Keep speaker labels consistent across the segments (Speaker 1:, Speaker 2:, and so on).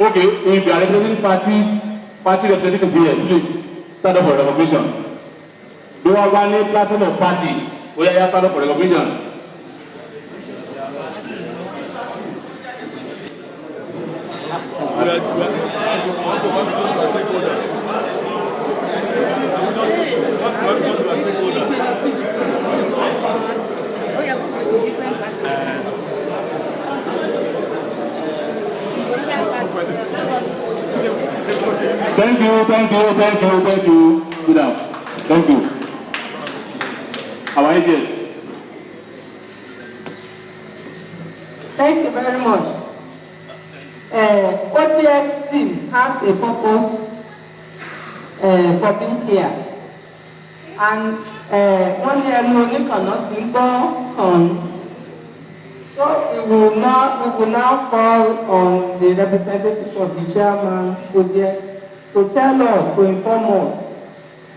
Speaker 1: Okay, if you are representing party representative here, please stand up for recognition. Do I want a platform of party? Where you stand up for recognition? Thank you. Sit down. Thank you. Our agent.
Speaker 2: Thank you very much. OTF team has a purpose for being here. And one year only cannot go. So we will now call on the representative of the chairman to tell us, to inform us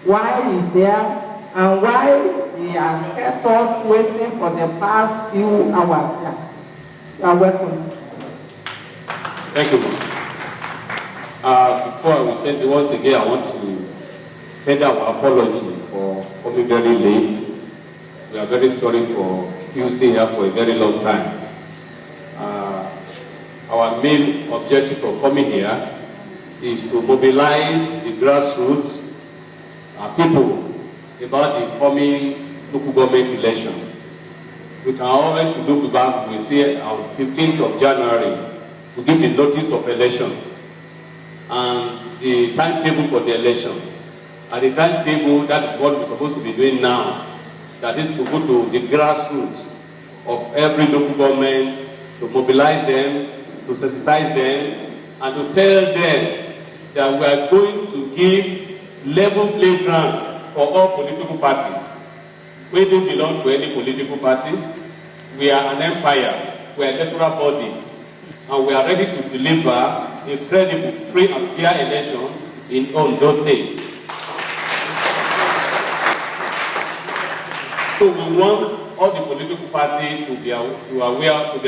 Speaker 2: why he's here and why he has kept us waiting for the past few hours here. You are welcome.
Speaker 3: Thank you. Before I will say once again, I want to tender our apology for coming very late. We are very sorry for you staying here for a very long time. Our main objective of coming here is to mobilize the grassroots people about the coming local government election. We can already look back, we see on 15th of January, we give the notice of election and the timetable for the election. At the timetable, that is what we're supposed to be doing now. That is to go to the grassroots of every local government, to mobilize them, to sensitize them, and to tell them that we are going to give level playground for all political parties. We don't belong to any political parties. We are an empire. We are an electoral body. And we are ready to deliver a credible, free and fair election in Ondo State. So we want all the political parties to be aware of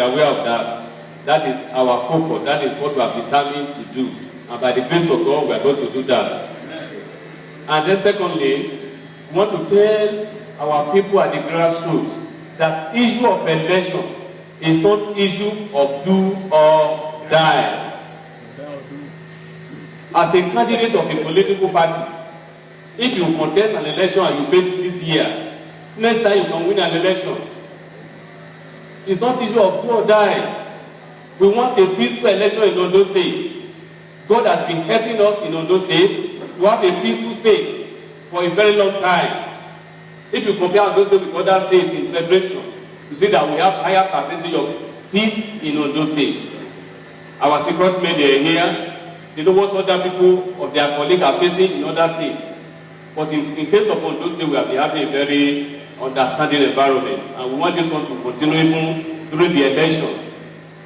Speaker 3: that. That is our focus. That is what we are determined to do. And by the grace of God, we are going to do that. And then secondly, we want to tell our people at the grassroots that issue of election is not issue of do or die. As a candidate of a political party, if you contest an election and you fail this year, next time you can win an election. It's not issue of do or die. We want a peaceful election in Ondo State. God has been helping us in Ondo State to have a peaceful state for a very long time. If you compare Ondo State with other states in federation, you see that we have higher percentage of peace in Ondo State. Our secret men are here. They know what other people or their colleagues are facing in other states. But in case of Ondo State, we have been having a very understanding environment. And we want this one to continue even during the election.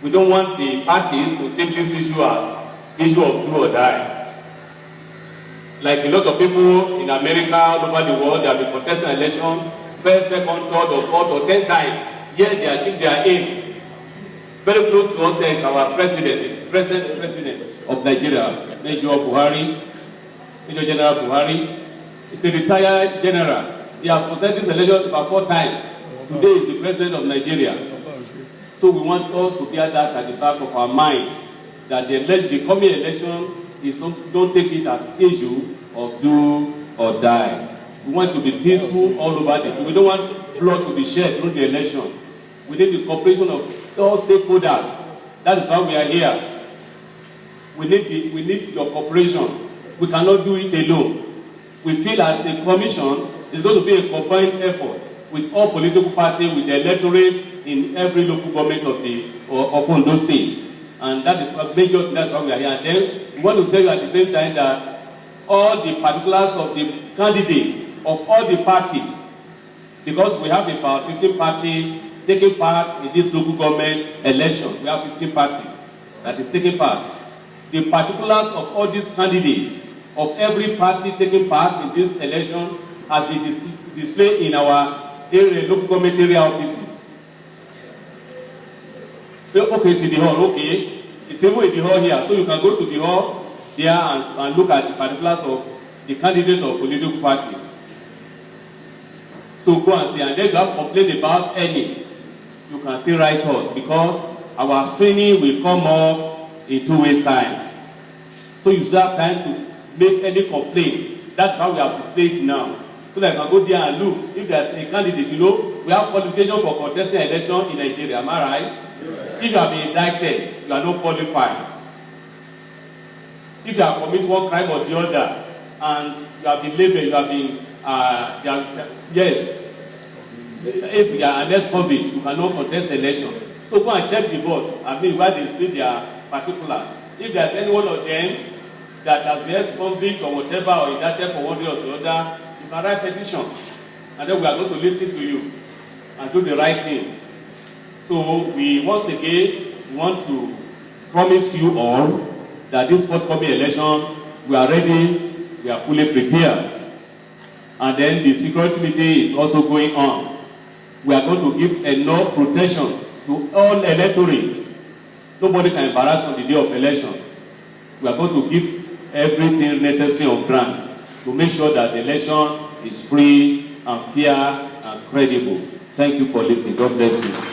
Speaker 3: We don't want the parties to take this issue as issue of do or die. Like a lot of people in America, all over the world, they have been contesting election first, second, third, or fourth, or 10 times. Yet they achieve their aim. Very close to us is our president, the president of Nigeria, Major Buhari, Major General Buhari. He's a retired general. He has contested this election about 4 times. Today is the president of Nigeria. So we want us to bear that at the back of our mind, that the coming election is don't take it as issue of do or die. We want to be peaceful all over this. We don't want blood to be shed through the election. We need the cooperation of all stakeholders. That is why we are here. We need your cooperation. We cannot do it alone. We feel as a commission, it's going to be a combined effort with all political parties, with the electorate in every local government of Ondo State. And that is what that's why we are here. And then we want to tell you at the same time that all the particulars of the candidate of all the parties, because we have about 15 parties taking part in this local government election. We have 15 parties that is taking part. The particulars of all these candidates of every party taking part in this election has been displayed in our local government area offices. Okay, City Hall, okay. It's even in the hall here, so you can go to the hall there and look at the particulars of the candidates of political parties. So go and see, and then you have complained about any, you can still write us, because our screening will come up in 2 weeks' time. So you still have time to make any complaint. That's how we have displayed it now. So that you can go there and look. If there's a candidate, you know, we have qualification for contesting election in Nigeria. Am I right? Yes. If you have been indicted, you are not qualified. If you have committed one crime or the other, and you have been labeled, you have been, yes. If you are an ex-convict, you cannot contest election. So go and check the board. I mean, where they split their particulars. If there's any one of them that has been ex-convict or whatever, or indicted for one day or the other, you can write petition. And then we are going to listen to you and do the right thing. So we, once again, want to promise you all that this forthcoming election, we are ready, we are fully prepared. And then the security committee is also going on. We are going to give enough protection to all electorates. Nobody can embarrass on the day of election. We are going to give everything necessary on ground to make sure that the election is free and fair and credible. Thank you for listening. God bless you.